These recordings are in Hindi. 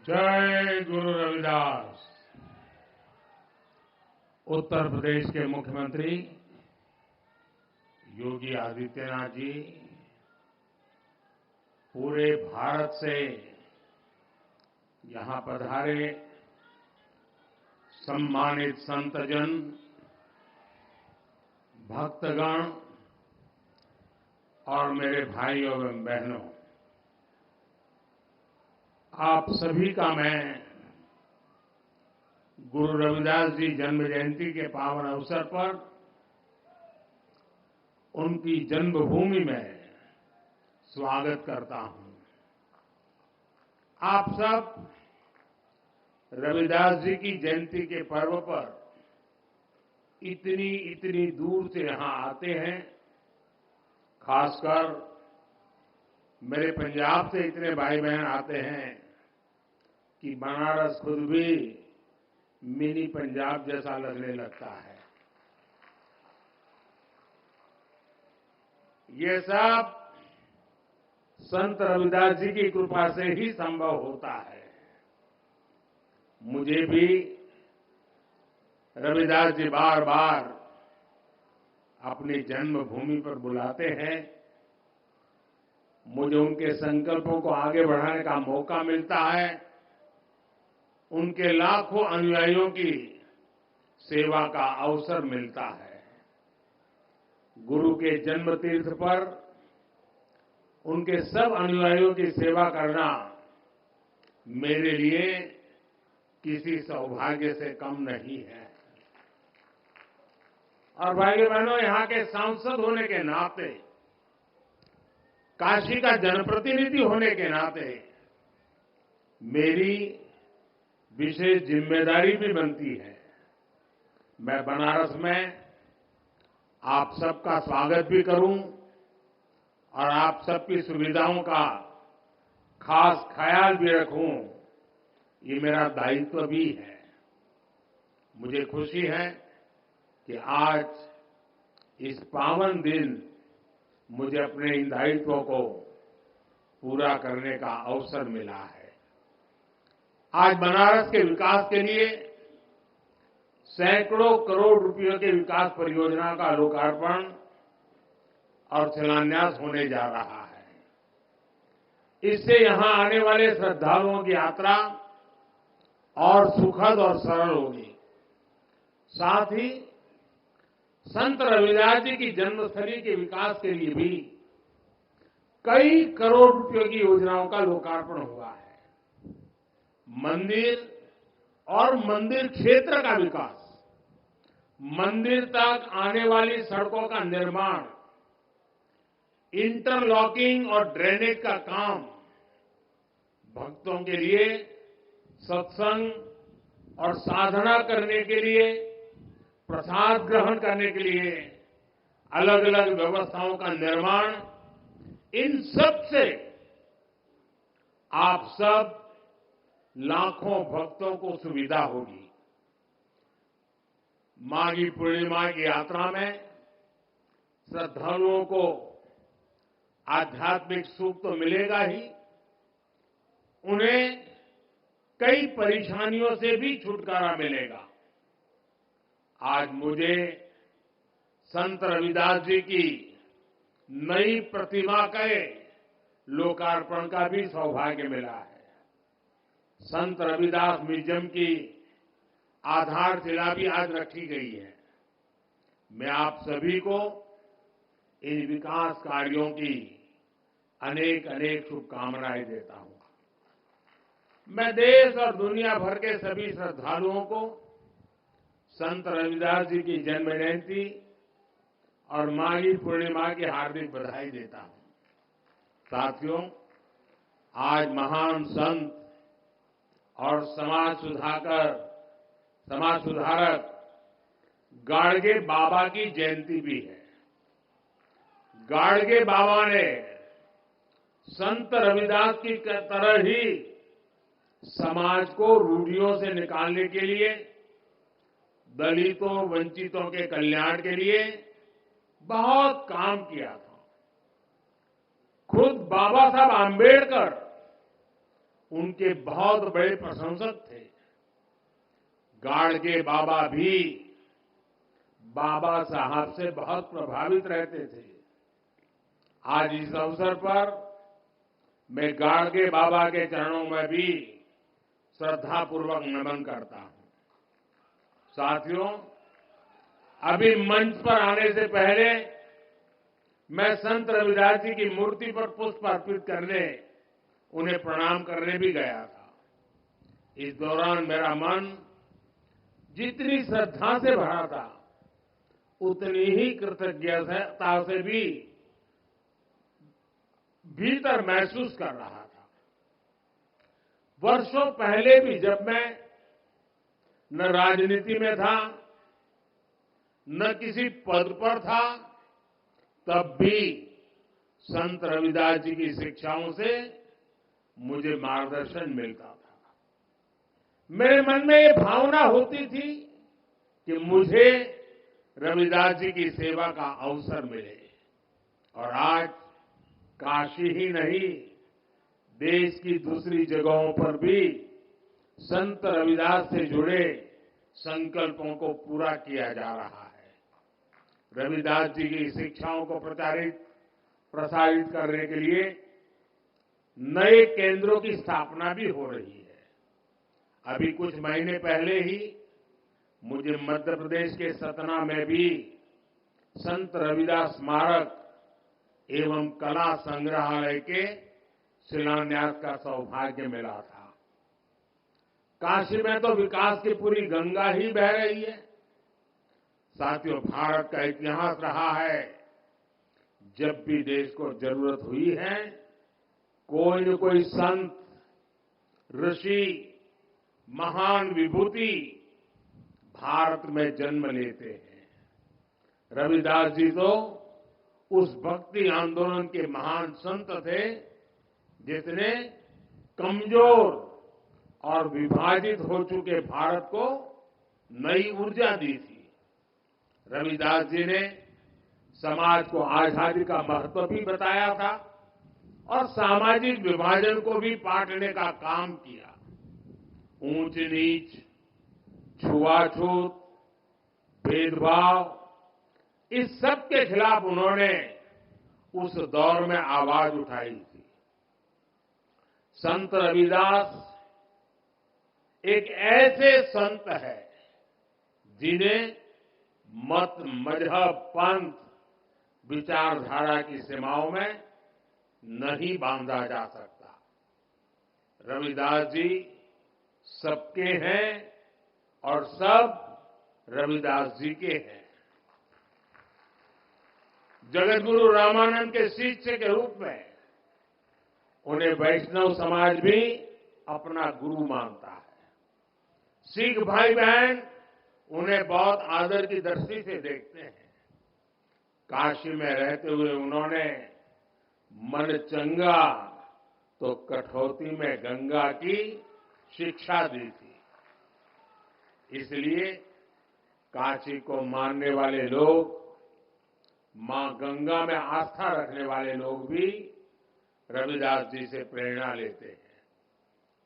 जय गुरु रविदास। उत्तर प्रदेश के मुख्यमंत्री योगी आदित्यनाथ जी, पूरे भारत से यहां पधारे सम्मानित संतजन, भक्तगण और मेरे भाइयों एवं बहनों, आप सभी का मैं गुरु रविदास जी जन्म जयंती के पावन अवसर पर उनकी जन्मभूमि में स्वागत करता हूं। आप सब रविदास जी की जयंती के पर्व पर इतनी दूर से यहां आते हैं। खासकर मेरे पंजाब से इतने भाई बहन आते हैं कि बनारस खुद भी मिनी पंजाब जैसा लगने लगता है। ये सब संत रविदास जी की कृपा से ही संभव होता है। मुझे भी रविदास जी बार बार अपनी जन्मभूमि पर बुलाते हैं। मुझे उनके संकल्पों को आगे बढ़ाने का मौका मिलता है। उनके लाखों अनुयायियों की सेवा का अवसर मिलता है। गुरु के जन्म तीर्थ पर उनके सब अनुयायियों की सेवा करना मेरे लिए किसी सौभाग्य से कम नहीं है। और भाइयों बहनों, यहां के सांसद होने के नाते, काशी का जनप्रतिनिधि होने के नाते मेरी विशेष जिम्मेदारी भी बनती है। मैं बनारस में आप सबका स्वागत भी करूं और आप सबकी सुविधाओं का खास ख्याल भी रखूं, ये मेरा दायित्व भी है। मुझे खुशी है कि आज इस पावन दिन मुझे अपने इन दायित्वों को पूरा करने का अवसर मिला है। आज बनारस के विकास के लिए सैकड़ों करोड़ रुपयों के विकास परियोजना का लोकार्पण और शिलान्यास होने जा रहा है। इससे यहां आने वाले श्रद्धालुओं की यात्रा और सुखद और सरल होगी। साथ ही संत रविदास जी की जन्मस्थली के विकास के लिए भी कई करोड़ रुपयों की योजनाओं का लोकार्पण हुआ है। मंदिर और मंदिर क्षेत्र का विकास, मंदिर तक आने वाली सड़कों का निर्माण, इंटरलॉकिंग और ड्रेनेज का काम, भक्तों के लिए सत्संग और साधना करने के लिए, प्रसाद ग्रहण करने के लिए अलग अलग व्यवस्थाओं का निर्माण, इन सब से आप सब लाखों भक्तों को सुविधा होगी। माघी पूर्णिमा की यात्रा में श्रद्धालुओं को आध्यात्मिक सुख तो मिलेगा ही, उन्हें कई परेशानियों से भी छुटकारा मिलेगा। आज मुझे संत रविदास जी की नई प्रतिमा के लोकार्पण का भी सौभाग्य मिला है। संत रविदास म्यूजियम की आधारशिला भी आज रखी गई है। मैं आप सभी को इन विकास कार्यों की अनेक अनेक शुभकामनाएं देता हूं। मैं देश और दुनिया भर के सभी श्रद्धालुओं को संत रविदास जी की जन्म जयंती और माघी पूर्णिमा की हार्दिक बधाई देता हूं। साथियों, आज महान संत और समाज सुधारक गाडगे बाबा की जयंती भी है। गाडगे बाबा ने संत रविदास की तरह ही समाज को रूढ़ियों से निकालने के लिए, दलितों वंचितों के कल्याण के लिए बहुत काम किया था। खुद बाबा साहब आंबेडकर उनके बहुत बड़े प्रशंसक थे। गाडगे बाबा भी बाबा साहब से बहुत प्रभावित रहते थे। आज इस अवसर पर मैं गाडगे बाबा के चरणों में भी श्रद्धापूर्वक नमन करता हूं। साथियों, अभी मंच पर आने से पहले मैं संत रविदास जी की मूर्ति पर पुष्प अर्पित करने, उन्हें प्रणाम करने भी गया था। इस दौरान मेरा मन जितनी श्रद्धा से भरा था, उतनी ही कृतज्ञता से भी भीतर महसूस कर रहा था। वर्षों पहले भी जब मैं न राजनीति में था, न किसी पद पर था, तब भी संत रविदास जी की शिक्षाओं से मुझे मार्गदर्शन मिलता था। मेरे मन में ये भावना होती थी कि मुझे रविदास जी की सेवा का अवसर मिले। और आज काशी ही नहीं, देश की दूसरी जगहों पर भी संत रविदास से जुड़े संकल्पों को पूरा किया जा रहा है। रविदास जी की शिक्षाओं को प्रसारित करने के लिए नए केंद्रों की स्थापना भी हो रही है। अभी कुछ महीने पहले ही मुझे मध्य प्रदेश के सतना में भी संत रविदास स्मारक एवं कला संग्रहालय के शिलान्यास का सौभाग्य मिला था। काशी में तो विकास की पूरी गंगा ही बह रही है। साथियों, भारत का इतिहास रहा है, जब भी देश को जरूरत हुई है, कोई न कोई संत, ऋषि, महान विभूति भारत में जन्म लेते हैं। रविदास जी तो उस भक्ति आंदोलन के महान संत थे, जिसने कमजोर और विभाजित हो चुके भारत को नई ऊर्जा दी थी। रविदास जी ने समाज को आजादी का महत्व भी बताया था और सामाजिक विभाजन को भी पाटने का काम किया। ऊंच नीच, छुआछूत, भेदभाव, इस सब के खिलाफ उन्होंने उस दौर में आवाज उठाई थी। संत रविदास एक ऐसे संत है जिन्हें मत, मजहब, पंथ, विचारधारा की सीमाओं में नहीं बांधा जा सकता। रविदास जी सबके हैं और सब रविदास जी के हैं। जगतगुरु रामानंद के शिष्य के रूप में उन्हें वैष्णव समाज भी अपना गुरु मानता है। सिख भाई बहन उन्हें बहुत आदर की दृष्टि से देखते हैं। काशी में रहते हुए उन्होंने मन चंगा तो कठौती में गंगा की शिक्षा दी थी। इसलिए काशी को मानने वाले लोग, मां गंगा में आस्था रखने वाले लोग भी रविदास जी से प्रेरणा लेते हैं।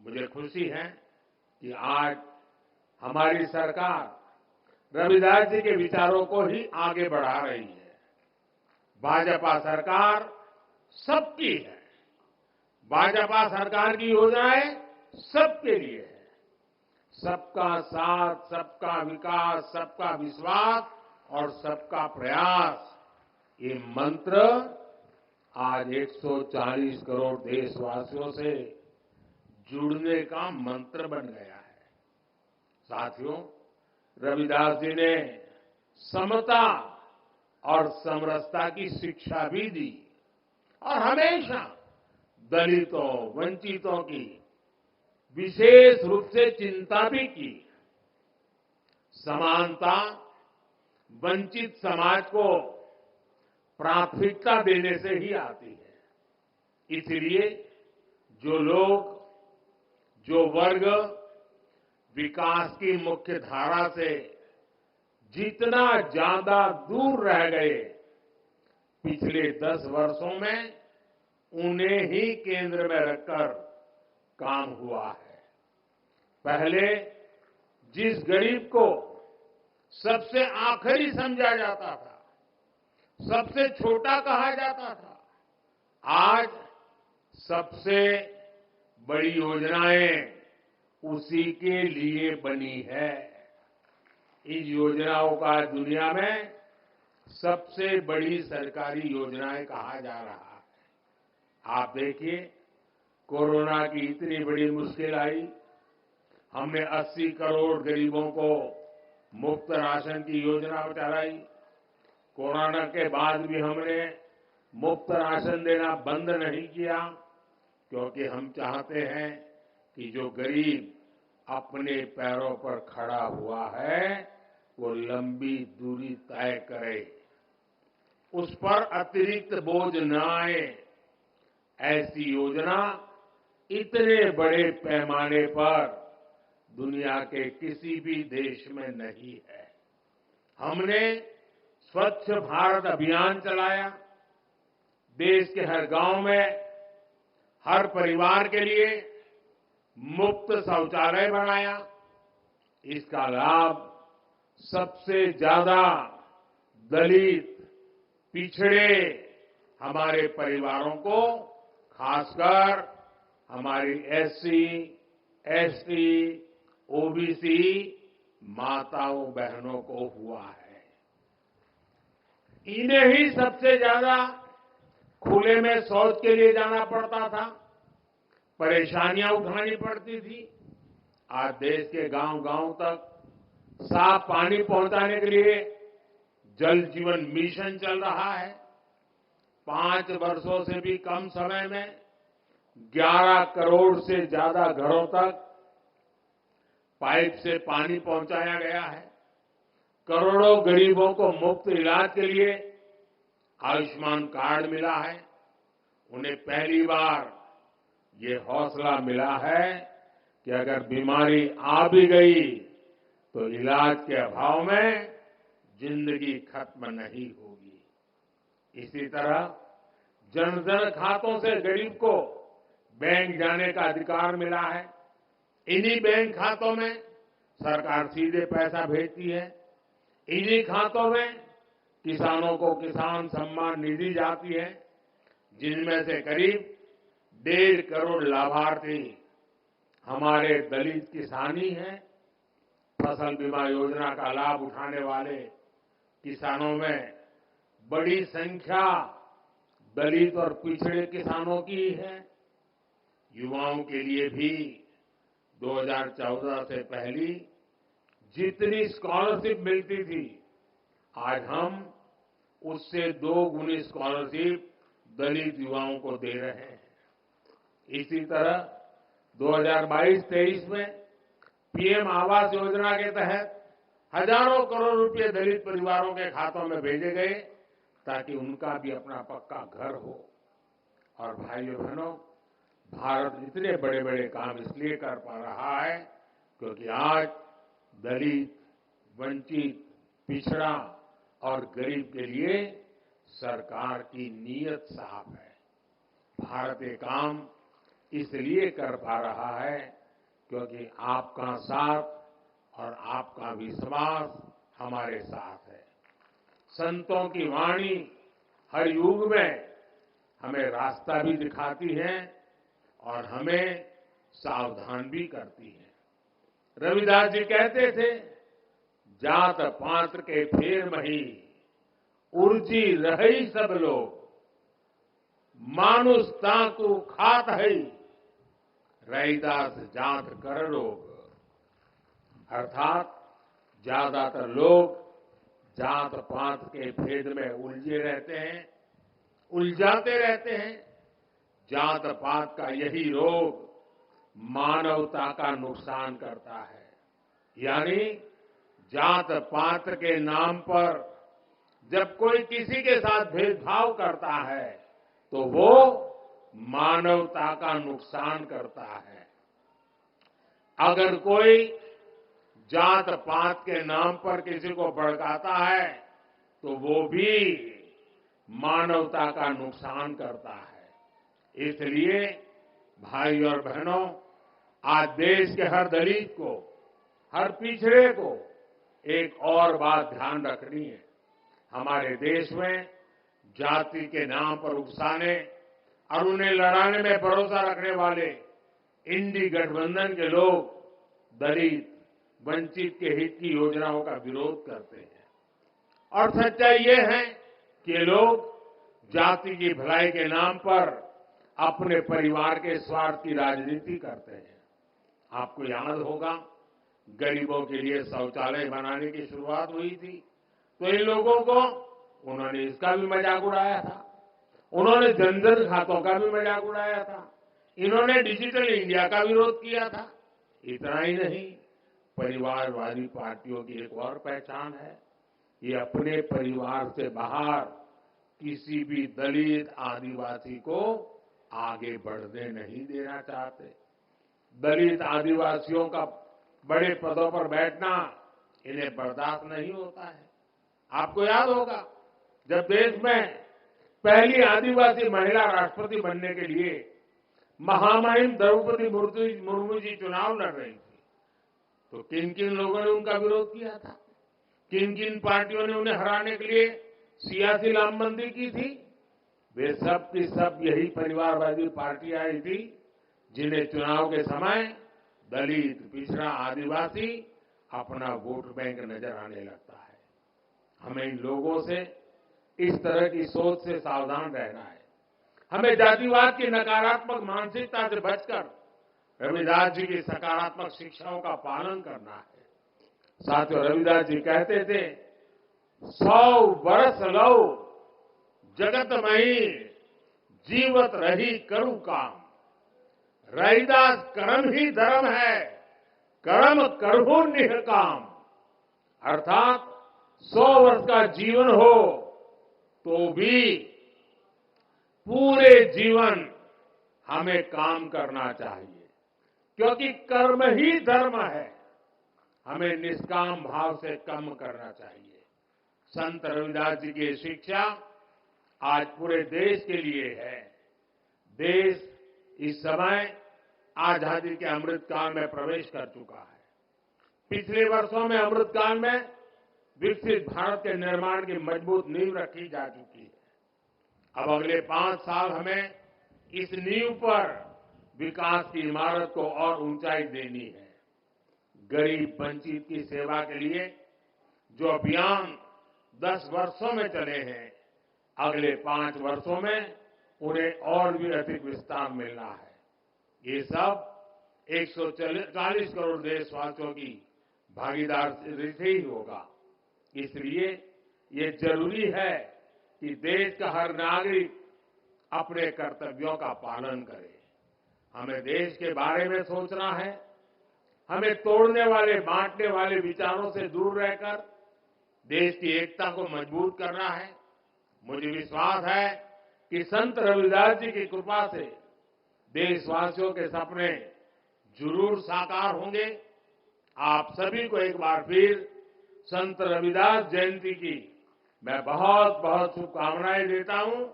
मुझे खुशी है कि आज हमारी सरकार रविदास जी के विचारों को ही आगे बढ़ा रही है। भाजपा सरकार सबकी है। भाजपा सरकार की योजनाएं सबके लिए है। सबका साथ, सबका विकास, सबका विश्वास और सबका प्रयास, ये मंत्र आज 140 करोड़ देशवासियों से जुड़ने का मंत्र बन गया है। साथियों, रविदास जी ने समता और समरसता की शिक्षा भी दी और हमेशा दलितों, वंचितों की विशेष रूप से चिंता भी की। समानता वंचित समाज को प्राथमिकता देने से ही आती है। इसलिए जो लोग, जो वर्ग विकास की मुख्य धारा से जितना ज्यादा दूर रह गए, पिछले 10 वर्षों में उन्हें ही केंद्र में रखकर काम हुआ है। पहले जिस गरीब को सबसे आखिरी समझा जाता था, सबसे छोटा कहा जाता था, आज सबसे बड़ी योजनाएं उसी के लिए बनी है। इन योजनाओं का दुनिया में सबसे बड़ी सरकारी योजनाएं कहा जा रहा है। आप देखिए, कोरोना की इतनी बड़ी मुश्किल आई, हमने 80 करोड़ गरीबों को मुफ्त राशन की योजना चलाई। कोरोना के बाद भी हमने मुफ्त राशन देना बंद नहीं किया, क्योंकि हम चाहते हैं कि जो गरीब अपने पैरों पर खड़ा हुआ है वो लंबी दूरी तय करे, उस पर अतिरिक्त बोझ न आए। ऐसी योजना इतने बड़े पैमाने पर दुनिया के किसी भी देश में नहीं है। हमने स्वच्छ भारत अभियान चलाया, देश के हर गांव में हर परिवार के लिए मुफ्त शौचालय बनाया। इसका लाभ सबसे ज्यादा दलित, पिछड़े हमारे परिवारों को, खासकर हमारी एससी, एसटी, ओबीसी माताओं बहनों को हुआ है। इन्हें ही सबसे ज्यादा खुले में शौच के लिए जाना पड़ता था, परेशानियां उठानी पड़ती थी। आज देश के गांव-गांव तक साफ पानी पहुंचाने के लिए जल जीवन मिशन चल रहा है। 5 वर्षों से भी कम समय में 11 करोड़ से ज्यादा घरों तक पाइप से पानी पहुंचाया गया है। करोड़ों गरीबों को मुफ्त इलाज के लिए आयुष्मान कार्ड मिला है। उन्हें पहली बार ये हौसला मिला है कि अगर बीमारी आ भी गई तो इलाज के अभाव में जिंदगी खत्म नहीं होगी। इसी तरह जन-धन खातों से गरीब को बैंक जाने का अधिकार मिला है। इन्हीं बैंक खातों में सरकार सीधे पैसा भेजती है। इन्हीं खातों में किसानों को किसान सम्मान निधि जाती है, जिनमें से करीब 1.5 करोड़ लाभार्थी हमारे दलित किसान ही हैं। फसल बीमा योजना का लाभ उठाने वाले किसानों में बड़ी संख्या दलित और पिछड़े किसानों की है। युवाओं के लिए भी 2014 से पहली जितनी स्कॉलरशिप मिलती थी, आज हम उससे 2 गुनी स्कॉलरशिप दलित युवाओं को दे रहे हैं। इसी तरह 2022-23 में पीएम आवास योजना के तहत हजारों करोड़ रुपए दलित परिवारों के खातों में भेजे गए, ताकि उनका भी अपना पक्का घर हो। और भाइयों बहनों, भारत इतने बड़े बड़े काम इसलिए कर पा रहा है क्योंकि आज दलित, वंचित, पिछड़ा और गरीब के लिए सरकार की नीयत साफ है। भारत ये काम इसलिए कर पा रहा है क्योंकि आपका साथ और आपका विश्वास हमारे साथ है। संतों की वाणी हर युग में हमें रास्ता भी दिखाती है और हमें सावधान भी करती है। रविदास जी कहते थे, जात पात्र के फेर मही, उर्जी रही सब लोग, मानुष ताकू खात है, रैदास जात कर लोग। अर्थात ज्यादातर लोग जात पात के भेद में उलझे रहते हैं, उलझाते रहते हैं। जात पात का यही रोग मानवता का नुकसान करता है। यानी जात पात के नाम पर जब कोई किसी के साथ भेदभाव करता है तो वो मानवता का नुकसान करता है। अगर कोई जात पात के नाम पर किसी को भड़काता है तो वो भी मानवता का नुकसान करता है। इसलिए भाई और बहनों, आज देश के हर दलित को, हर पिछड़े को एक और बात ध्यान रखनी है। हमारे देश में जाति के नाम पर उकसाने और उन्हें लड़ाने में भरोसा रखने वाले इंडी गठबंधन के लोग दलित, वंचित के हित की योजनाओं का विरोध करते हैं। और सच्चाई ये है कि ये लोग जाति की भलाई के नाम पर अपने परिवार के स्वार्थ की राजनीति करते हैं। आपको याद होगा, गरीबों के लिए शौचालय बनाने की शुरुआत हुई थी तो इन लोगों को उन्होंने इसका भी मजाक उड़ाया था। उन्होंने जनधन खातों का भी मजाक उड़ाया था। इन्होंने डिजिटल इंडिया का विरोध किया था। इतना ही नहीं, परिवारवादी पार्टियों की एक और पहचान है, ये अपने परिवार से बाहर किसी भी दलित, आदिवासी को आगे बढ़ने नहीं देना चाहते। दलित, आदिवासियों का बड़े पदों पर बैठना इन्हें बर्दाश्त नहीं होता है। आपको याद होगा, जब देश में पहली आदिवासी महिला राष्ट्रपति बनने के लिए महामहिम द्रौपदी मुर्मू जी चुनाव लड़ रही थी, तो किन किन लोगों ने उनका विरोध किया था? किन किन पार्टियों ने उन्हें हराने के लिए सियासी लामबंदी की थी? वे सब की सब यही परिवारवादी पार्टियां आई थी जिन्हें चुनाव के समय दलित, पिछड़ा, आदिवासी अपना वोट बैंक नजर आने लगता है। हमें इन लोगों से, इस तरह की सोच से सावधान रहना है। हमें जातिवाद की नकारात्मक मानसिकता से बचकर रविदास जी की सकारात्मक शिक्षाओं का पालन करना है। साथियों, रविदास जी कहते थे, 100 वर्ष लौ जगत मही जीवत रही करू काम। रविदास कर्म ही धर्म है, कर्म करहु निष्काम। अर्थात 100 वर्ष का जीवन हो तो भी पूरे जीवन हमें काम करना चाहिए, क्योंकि कर्म ही धर्म है। हमें निष्काम भाव से कर्म करना चाहिए। संत रविदास जी की शिक्षा आज पूरे देश के लिए है। देश इस समय आजादी के अमृतकाल में प्रवेश कर चुका है। पिछले वर्षों में अमृतकाल में विकसित भारत के निर्माण की मजबूत नींव रखी जा चुकी है। अब अगले 5 साल हमें इस नींव पर विकास की इमारत को और ऊंचाई देनी है। गरीब, वंचित की सेवा के लिए जो अभियान 10 वर्षों में चले हैं, अगले 5 वर्षों में उन्हें और भी अधिक विस्तार मिलना है। ये सब 140 करोड़ देशवासियों की भागीदारी से ही होगा। इसलिए ये जरूरी है कि देश का हर नागरिक अपने कर्तव्यों का पालन करे। हमें देश के बारे में सोचना है। हमें तोड़ने वाले, बांटने वाले विचारों से दूर रहकर देश की एकता को मजबूत करना है। मुझे विश्वास है कि संत रविदास जी की कृपा से देशवासियों के सपने जरूर साकार होंगे। आप सभी को एक बार फिर संत रविदास जयंती की मैं बहुत बहुत शुभकामनाएं देता हूं।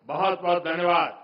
बहुत बहुत धन्यवाद।